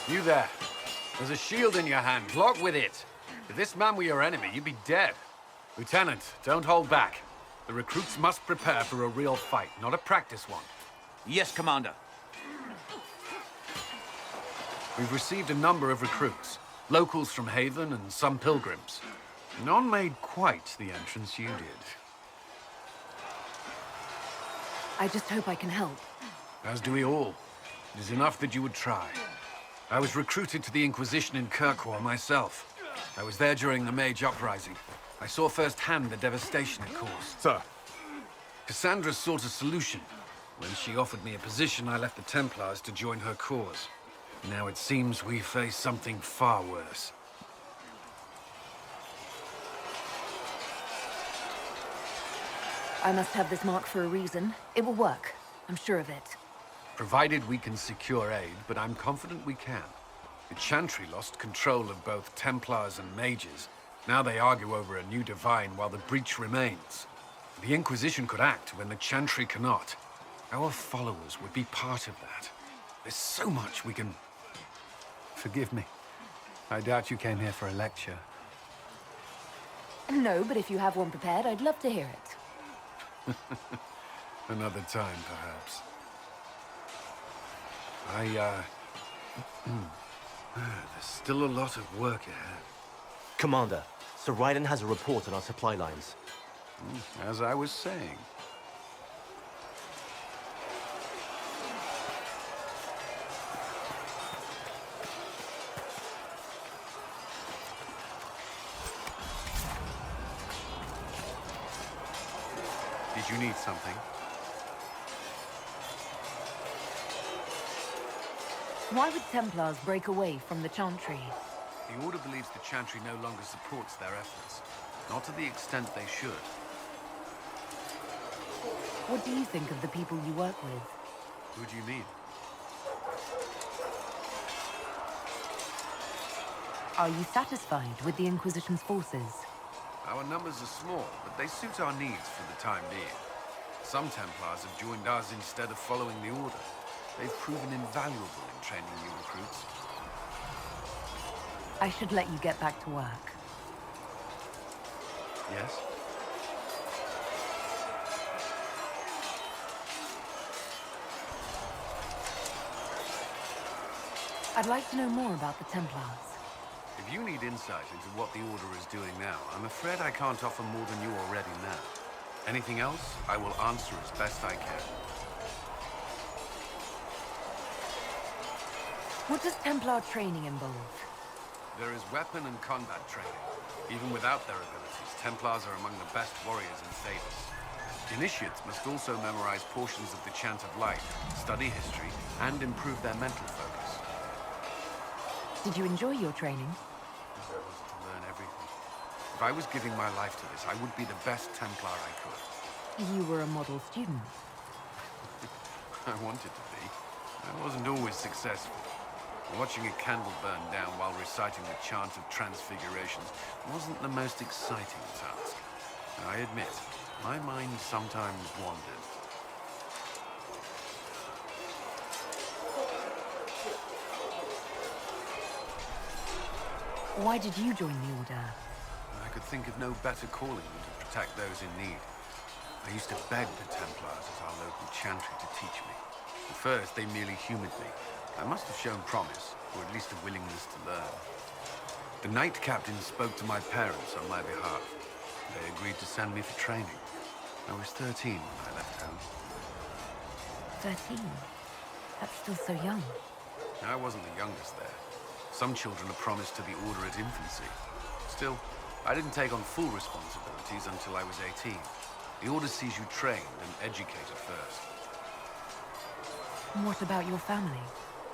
You there. There's a shield in your hand. Log with it. If this man were your enemy, you'd be dead. Lieutenant, don't hold back. The recruits must prepare for a real fight, not a practice one. Yes, Commander. We've received a number of recruits. Locals from Haven and some pilgrims. None made quite the entrance you did. I just hope I can help. As do we all. It is enough that you would try. I was recruited to the Inquisition in Kirkwall myself. I was there during the Mage Uprising. I saw firsthand the devastation it caused. Sir. Cassandra sought a solution. When she offered me a position, I left the Templars to join her cause. Now it seems we face something far worse. I must have this mark for a reason. It will work. I'm sure of it. Provided we can secure aid, but I'm confident we can. The Chantry lost control of both Templars and Mages. Now they argue over a new Divine while the breach remains. The Inquisition could act when the Chantry cannot. Our followers would be part of that. There's so much we can... Forgive me. I doubt you came here for a lecture. No, but if you have one prepared, I'd love to hear it. Another time, perhaps. There's still a lot of work ahead. Commander, Sir Raiden has a report on our supply lines. As I was saying. Did you need something? Why would Templars break away from the Chantry? The Order believes the Chantry no longer supports their efforts. Not to the extent they should. What do you think of the people you work with? Who do you mean? Are you satisfied with the Inquisition's forces? Our numbers are small, but they suit our needs for the time being. Some Templars have joined us instead of following the Order. They've proven invaluable in training new recruits. I should let you get back to work. Yes? I'd like to know more about the Templars. If you need insight into what the Order is doing now, I'm afraid I can't offer more than you already know. Anything else, I will answer as best I can. What does Templar training involve? There is weapon and combat training. Even without their abilities, Templars are among the best warriors in Thedas. Initiates must also memorize portions of the Chant of Light, study history, and improve their mental focus. Did you enjoy your training? I wanted to learn everything. If I was giving my life to this, I would be the best Templar I could. You were a model student. I wanted to be. I wasn't always successful. Watching a candle burn down while reciting the Chant of Transfigurations wasn't the most exciting task. I admit, my mind sometimes wandered. Why did you join the Order? I could think of no better calling than to protect those in need. I used to beg the Templars at our local chantry to teach me. At first, they merely humored me. I must have shown promise, or at least a willingness to learn. The Knight Captain spoke to my parents on my behalf. They agreed to send me for training. I was 13 when I left home. 13? That's still so young. I wasn't the youngest there. Some children are promised to the Order at infancy. Still, I didn't take on full responsibilities until I was 18. The Order sees you trained and educated first. What about your family?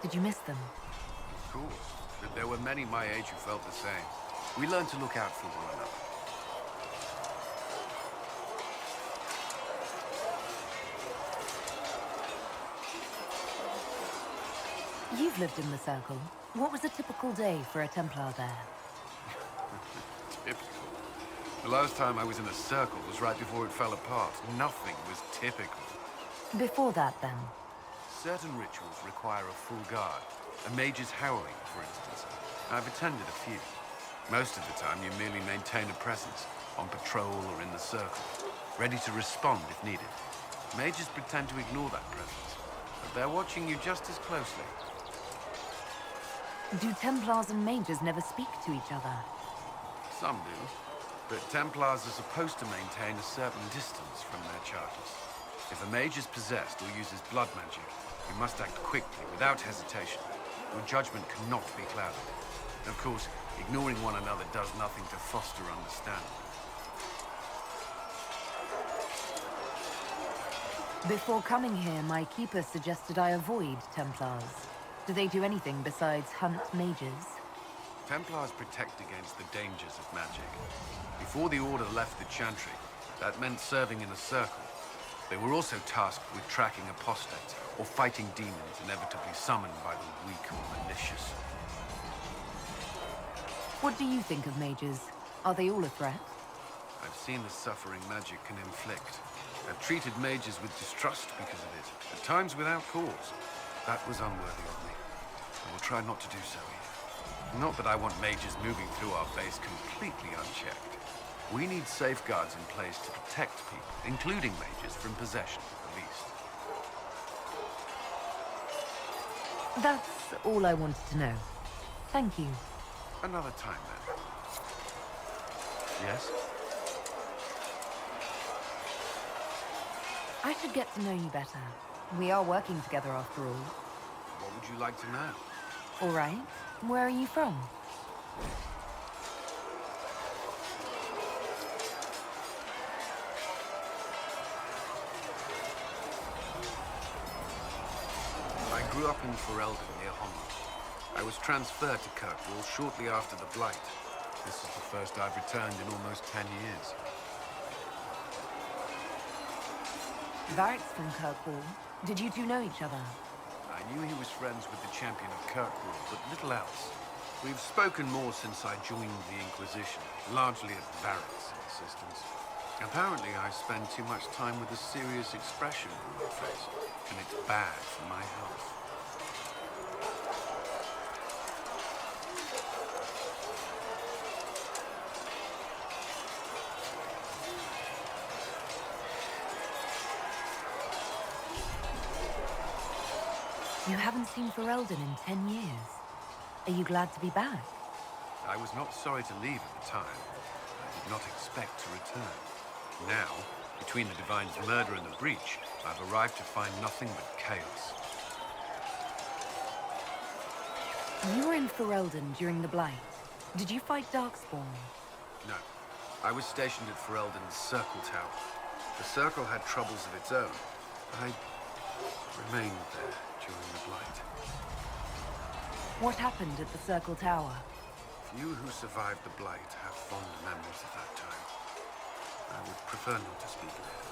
Did you miss them? Of course, but there were many my age who felt the same. We learned to look out for one another. You've lived in the Circle. What was a typical day for a Templar there? Typical. The last time I was in a circle was right before it fell apart. Nothing was typical. Before that, then? Certain rituals require a full guard. A mage's howling, for instance. I've attended a few. Most of the time, you merely maintain a presence, on patrol or in the circle, ready to respond if needed. Mages pretend to ignore that presence, but they're watching you just as closely. Do Templars and mages never speak to each other? Some do, but Templars are supposed to maintain a certain distance from their charges. If a mage is possessed or uses blood magic, you must act quickly, without hesitation. Your judgment cannot be clouded. Of course, ignoring one another does nothing to foster understanding. Before coming here, my keeper suggested I avoid Templars. Do they do anything besides hunt mages? Templars protect against the dangers of magic. Before the Order left the Chantry, that meant serving in a circle. They were also tasked with tracking apostates or fighting demons inevitably summoned by the weak or malicious. What do you think of mages? Are they all a threat? I've seen the suffering magic can inflict. I've treated mages with distrust because of it, at times without cause. That was unworthy of me. I will try not to do so here. Not that I want mages moving through our base completely unchecked. We need safeguards in place to protect people, including mages, from possession, at least. That's all I wanted to know. Thank you. Another time, then. Yes? I should get to know you better. We are working together after all. What would you like to know? All right. Where are you from? I grew up in Ferelden near Holland. I was transferred to Kirkwall shortly after the Blight. This is the first I've returned in almost 10 years. Varric's from Kirkwall. Did you two know each other? I knew he was friends with the champion of Kirkwall, but little else. We've spoken more since I joined the Inquisition, largely at Varric's insistence. Apparently, I spend too much time with a serious expression on my face, and it's bad for my health. You haven't seen Ferelden in 10 years. Are you glad to be back? I was not sorry to leave at the time. I did not expect to return. Now, between the Divine's murder and the breach, I've arrived to find nothing but chaos. You were in Ferelden during the Blight. Did you fight Darkspawn? No. I was stationed at Ferelden's Circle Tower. The Circle had troubles of its own. I remained there during the Blight. What happened at the Circle Tower? Few who survived the Blight have fond memories of that time. I would prefer not to speak of it.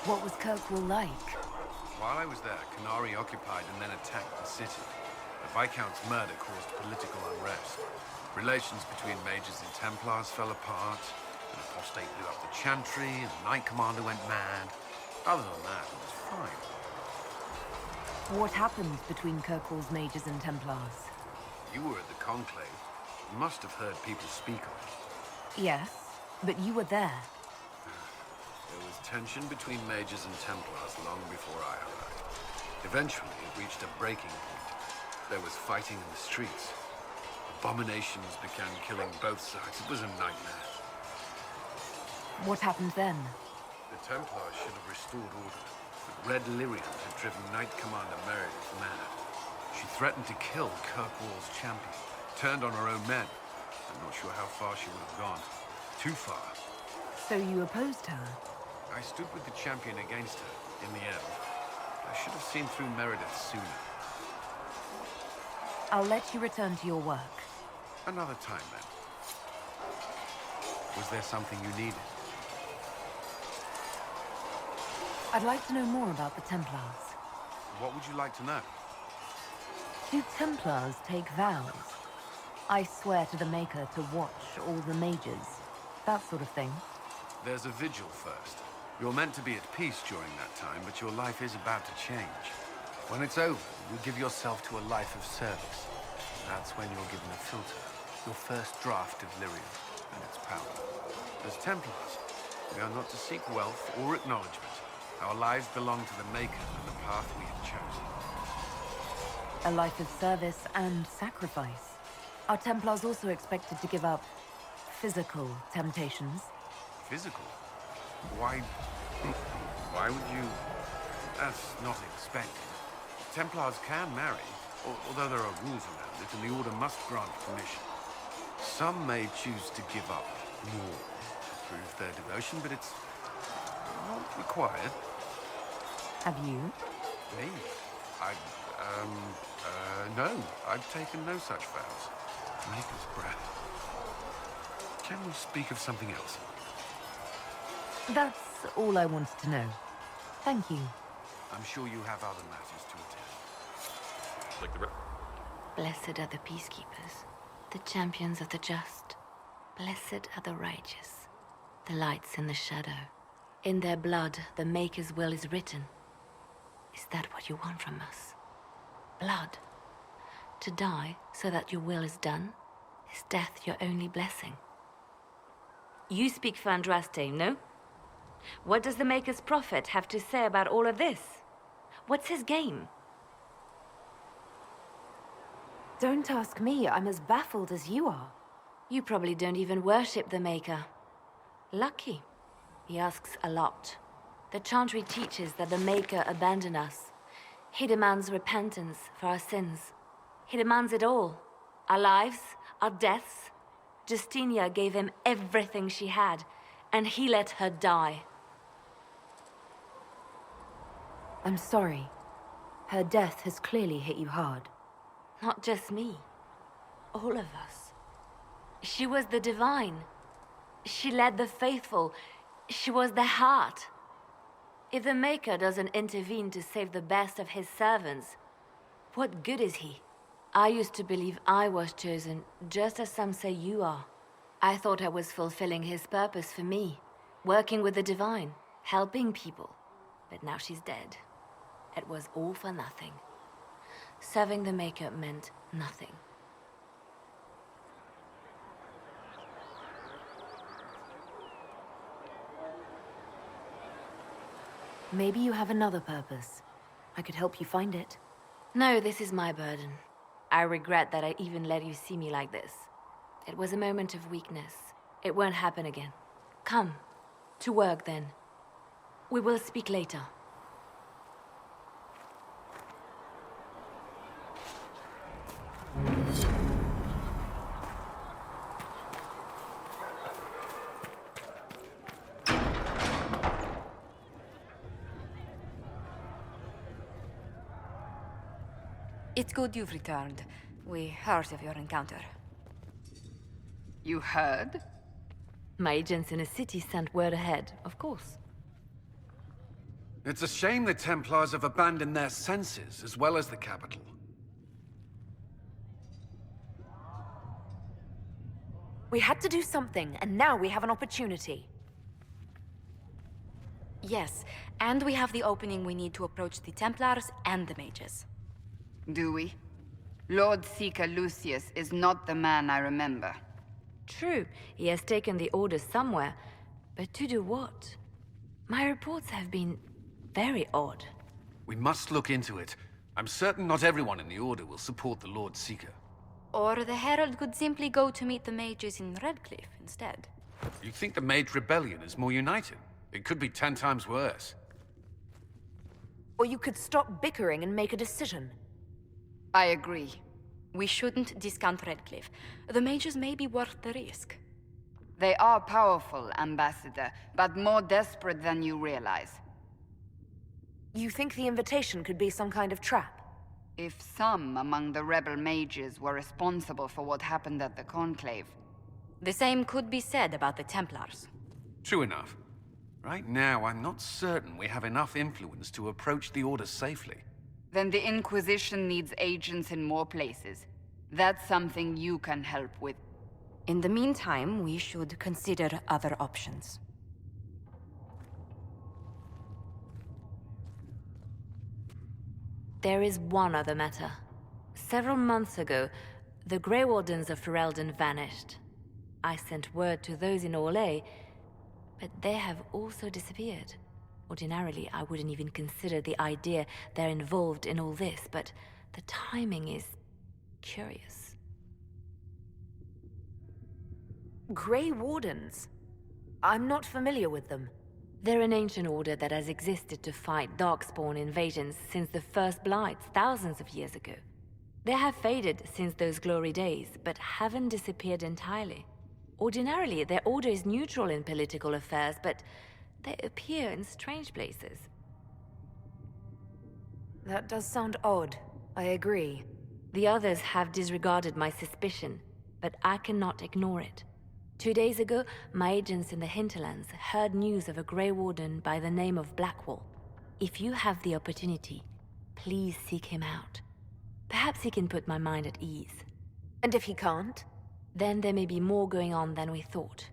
What was Kirkwall like? While I was there, Canary occupied and then attacked the city. The Viscount's murder caused political unrest. Relations between mages and Templars fell apart. An apostate blew up the Chantry, and the Knight Commander went mad. Other than that, it was fine. What happened between Kirkwall's mages and Templars? You were at the Conclave. You must have heard people speak of it. Yes, but you were there. There was tension between mages and Templars long before I arrived. Eventually, it reached a breaking point. There was fighting in the streets. Abominations began killing both sides. It was a nightmare. What happened then? The Templars should have restored order, but Red Lyrian had driven Knight Commander Meredith mad. She threatened to kill Kirkwall's champion, turned on her own men. I'm not sure how far she would have gone. Too far. So you opposed her? I stood with the champion against her, in the end. I should have seen through Meredith sooner. I'll let you return to your work. Another time, then. Was there something you needed? I'd like to know more about the Templars. What would you like to know? Do Templars take vows? I swear to the Maker to watch all the mages. That sort of thing. There's a vigil first. You're meant to be at peace during that time, but your life is about to change. When it's over, you give yourself to a life of service. That's when you're given a filter, your first draft of Lyrium and its power. As Templars, we are not to seek wealth or acknowledgement. Our lives belong to the Maker and the path we have chosen. A life of service and sacrifice. Are Templars also expected to give up physical temptations? Physical? Why... Why would you... That's not expected. Templars can marry, although there are rules around it, and the Order must grant permission. Some may choose to give up more to prove their devotion, but it's not required. Have you? Me? No. I've taken no such vows. Maker's breath. Can we speak of something else? That's all I wanted to know. Thank you. I'm sure you have other matters to attend. Like the Blessed are the peacekeepers, the champions of the just. Blessed are the righteous, the lights in the shadow. In their blood, the Maker's will is written. Is that what you want from us? Blood? To die so that your will is done? Is death your only blessing? You speak for Andraste, no? What does the Maker's prophet have to say about all of this? What's his game? Don't ask me. I'm as baffled as you are. You probably don't even worship the Maker. Lucky. He asks a lot. The Chantry teaches that the Maker abandoned us. He demands repentance for our sins. He demands it all. Our lives, our deaths. Justinia gave him everything she had, and he let her die. I'm sorry. Her death has clearly hit you hard. Not just me. All of us. She was the divine. She led the faithful. She was the heart. If the Maker doesn't intervene to save the best of his servants, what good is he? I used to believe I was chosen, just as some say you are. I thought I was fulfilling his purpose for me, working with the divine, helping people. But now she's dead. It was all for nothing. Serving the Maker meant nothing. Maybe you have another purpose. I could help you find it. No, this is my burden. I regret that I even let you see me like this. It was a moment of weakness. It won't happen again. Come. To work, then. We will speak later. It's good you've returned. We heard of your encounter. You heard? My agents in the city sent word ahead, of course. It's a shame the Templars have abandoned their senses, as well as the capital. We had to do something, and now we have an opportunity. Yes, and we have the opening we need to approach the Templars and the mages. Do we? Lord Seeker Lucius is not the man I remember. True, he has taken the Order somewhere, but to do what? My reports have been very odd. We must look into it. I'm certain not everyone in the Order will support the Lord Seeker. Or the Herald could simply go to meet the mages in Redcliffe instead. You think the Mage Rebellion is more united? It could be 10 times worse. Or you could stop bickering and make a decision. I agree. We shouldn't discount Redcliffe. The mages may be worth the risk. They are powerful, Ambassador, but more desperate than you realize. You think the invitation could be some kind of trap? If some among the rebel mages were responsible for what happened at the Conclave. The same could be said about the Templars. True enough. Right now, I'm not certain we have enough influence to approach the Order safely. Then the Inquisition needs agents in more places. That's something you can help with. In the meantime, we should consider other options. There is one other matter. Several months ago, the Grey Wardens of Ferelden vanished. I sent word to those in Orlais, but they have also disappeared. Ordinarily, I wouldn't even consider the idea they're involved in all this, but the timing is curious. Grey Wardens? I'm not familiar with them. They're an ancient order that has existed to fight Darkspawn invasions since the first Blights thousands of years ago. They have faded since those glory days, but haven't disappeared entirely. Ordinarily, their order is neutral in political affairs, but they appear in strange places. That does sound odd. I agree. The others have disregarded my suspicion, but I cannot ignore it. 2 days ago, my agents in the hinterlands heard news of a Grey Warden by the name of Blackwall. If you have the opportunity, please seek him out. Perhaps he can put my mind at ease. And if he can't? Then there may be more going on than we thought.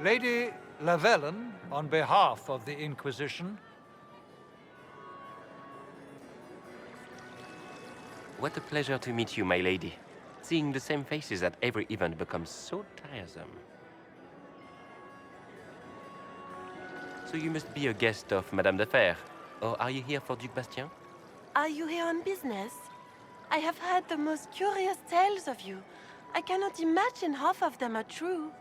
Lady Lavellen, on behalf of the Inquisition. What a pleasure to meet you, my lady. Seeing the same faces at every event becomes so tiresome. So you must be a guest of Madame de Fer, or are you here for Duc Bastien? Are you here on business? I have heard the most curious tales of you. I cannot imagine half of them are true.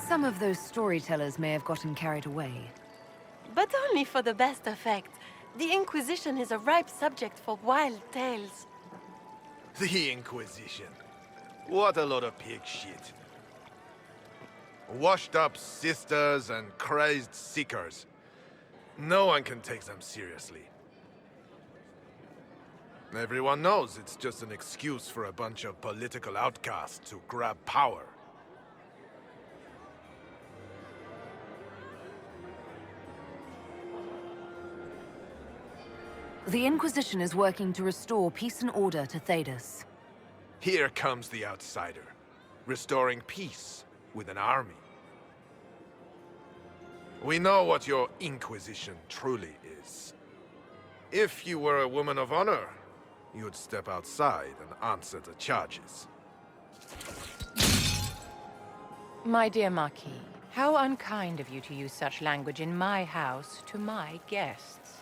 Some of those storytellers may have gotten carried away. But only for the best effect. The Inquisition is a ripe subject for wild tales. The Inquisition. What a lot of pig shit. Washed up sisters and crazed seekers. No one can take them seriously. Everyone knows it's just an excuse for a bunch of political outcasts to grab power. The Inquisition is working to restore peace and order to Thedas. Here comes the outsider, restoring peace with an army. We know what your Inquisition truly is. If you were a woman of honor, you'd step outside and answer the charges. My dear Marquis, how unkind of you to use such language in my house to my guests.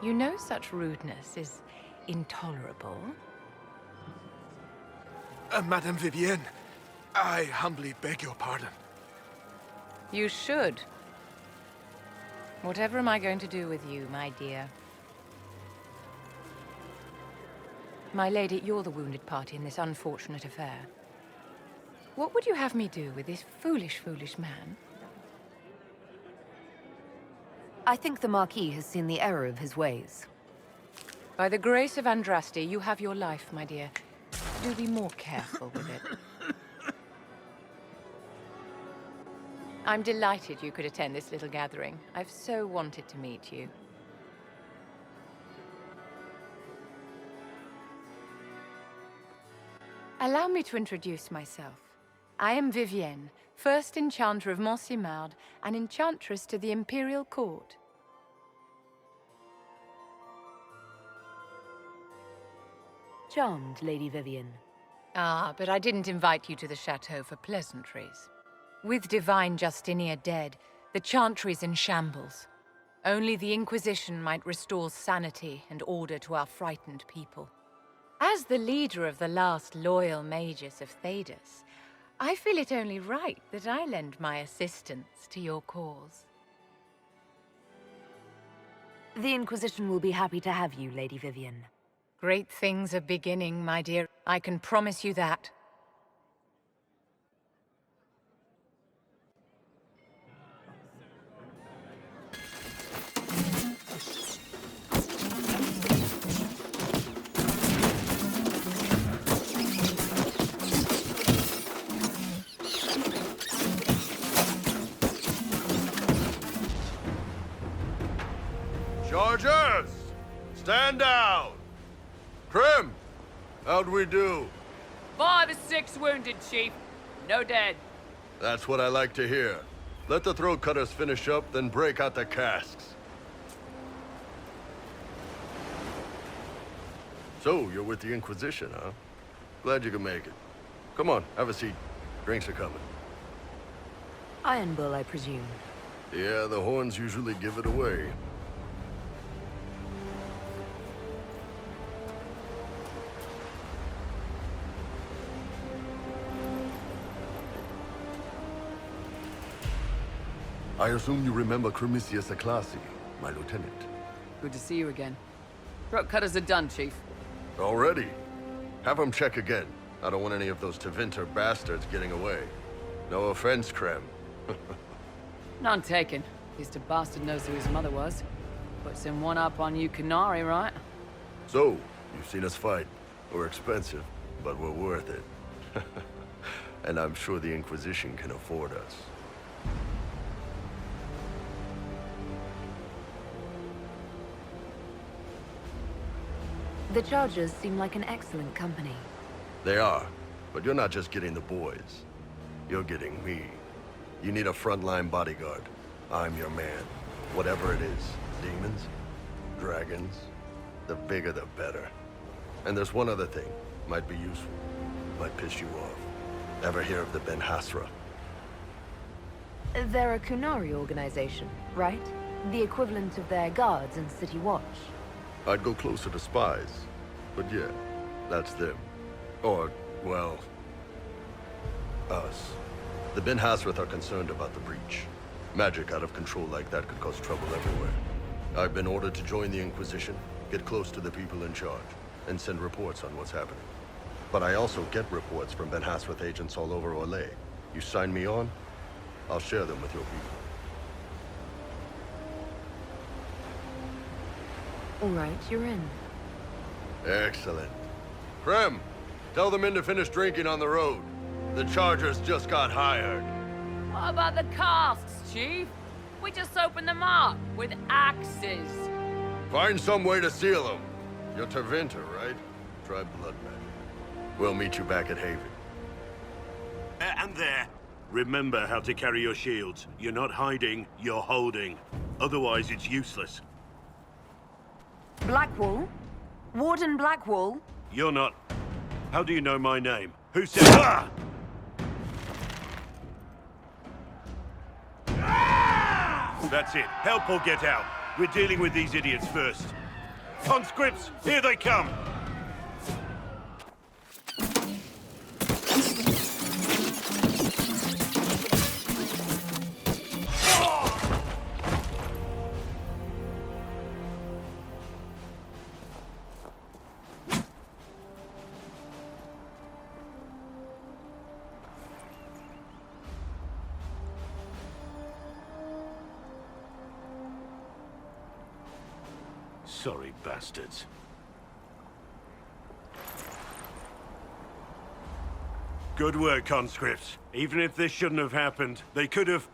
You know such rudeness is intolerable. Madame Vivienne, I humbly beg your pardon. You should. Whatever am I going to do with you, my dear? My lady, you're the wounded party in this unfortunate affair. What would you have me do with this foolish, foolish man? I think the Marquis has seen the error of his ways. By the grace of Andraste, you have your life, my dear. Do be more careful with it. I'm delighted you could attend this little gathering. I've so wanted to meet you. Allow me to introduce myself. I am Vivienne, first Enchanter of Montsimard and Enchantress to the Imperial Court. Charmed, Lady Vivienne. Ah, but I didn't invite you to the chateau for pleasantries. With Divine Justinia dead, the Chantry's in shambles. Only the Inquisition might restore sanity and order to our frightened people. As the leader of the last loyal mages of Thedas, I feel it only right that I lend my assistance to your cause. The Inquisition will be happy to have you, Lady Vivienne. Great things are beginning, my dear. I can promise you that. Stand down! Krim! How'd we do? 5 or 6 wounded, Chief. No dead. That's what I like to hear. Let the throat cutters finish up, then break out the casks. So, you're with the Inquisition, huh? Glad you could make it. Come on, have a seat. Drinks are coming. Iron Bull, I presume. Yeah, the horns usually give it away. I assume you remember Cremisius Aclassi, my lieutenant. Good to see you again. Throat cutters are done, Chief. Already? Have him check again. I don't want any of those Tevinter bastards getting away. No offense, Krem. None taken. At least a bastard knows who his mother was. Puts him one up on you Canary, right? So, you've seen us fight. We're expensive, but we're worth it. And I'm sure the Inquisition can afford us. The Chargers seem like an excellent company. They are, but you're not just getting the boys. You're getting me. You need a frontline bodyguard. I'm your man. Whatever it is. Demons? Dragons? The bigger the better. And there's one other thing. Might be useful. Might piss you off. Ever hear of the Ben Hasra? They're a Kunari organization, right? The equivalent of their guards in City Watch. I'd go closer to spies. But yeah, that's them. Or, well, us. The Ben Hasrath are concerned about the breach. Magic out of control like that could cause trouble everywhere. I've been ordered to join the Inquisition, get close to the people in charge, and send reports on what's happening. But I also get reports from Ben Hasrath agents all over Orlais. You sign me on, I'll share them with your people. All right, you're in. Excellent. Krem, tell the men to finish drinking on the road. The Chargers just got hired. What about the casks, Chief? We just opened them up with axes. Find some way to seal them. You're Tevinter, right? Try blood magic. We'll meet you back at Haven. And there. Remember how to carry your shields. You're not hiding, you're holding. Otherwise, it's useless. Blackwall? Warden Blackwall? You're not... How do you know my name? Who said... Ah! That's it. Help or get out. We're dealing with these idiots first. Conscripts, here they come! Sorry, bastards. Good work, conscripts. Even if this shouldn't have happened, they could have...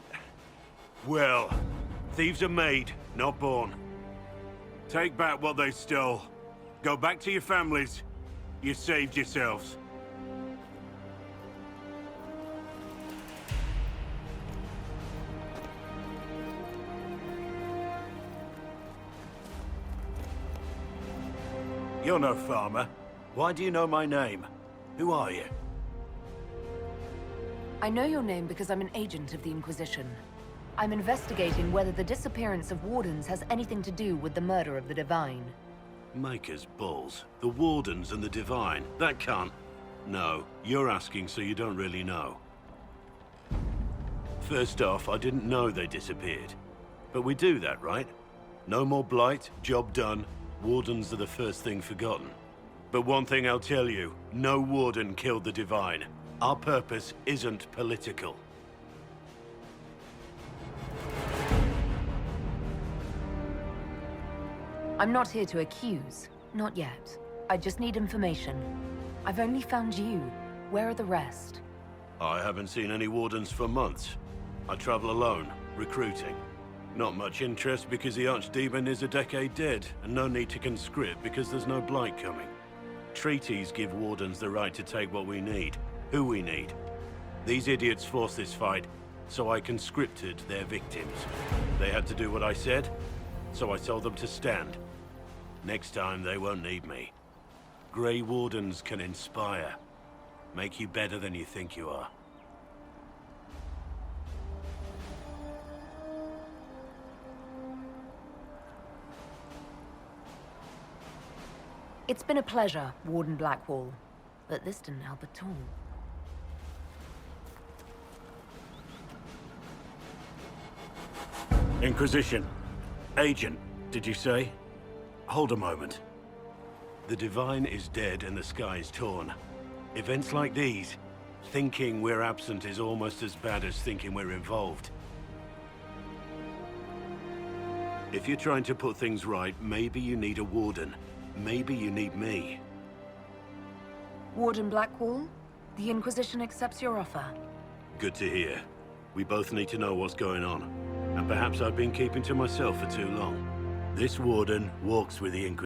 Well, thieves are made, not born. Take back what they stole. Go back to your families. You saved yourselves. You're no farmer. Why do you know my name? Who are you? I know your name because I'm an agent of the Inquisition. I'm investigating whether the disappearance of Wardens has anything to do with the murder of the Divine. Maker's balls. The Wardens and the Divine. That can't... No, you're asking so you don't really know. First off, I didn't know they disappeared. But we do that, right? No more blight, job done. Wardens are the first thing forgotten. But one thing I'll tell you, no Warden killed the Divine. Our purpose isn't political. I'm not here to accuse. Not yet. I just need information. I've only found you. Where are the rest? I haven't seen any Wardens for months. I travel alone, recruiting. Not much interest because the Archdemon is a decade dead, and no need to conscript because there's no blight coming. Treaties give Wardens the right to take what we need, who we need. These idiots forced this fight, so I conscripted their victims. They had to do what I said, so I told them to stand. Next time, they won't need me. Grey Wardens can inspire. Make you better than you think you are. It's been a pleasure, Warden Blackwall, but this didn't help at all. Inquisition. Agent, did you say? Hold a moment. The Divine is dead and the sky is torn. Events like these, thinking we're absent is almost as bad as thinking we're involved. If you're trying to put things right, maybe you need a Warden. Maybe you need me. Warden Blackwall, the Inquisition accepts your offer. Good to hear. We both need to know what's going on. And perhaps I've been keeping to myself for too long. This Warden walks with the Inquisition.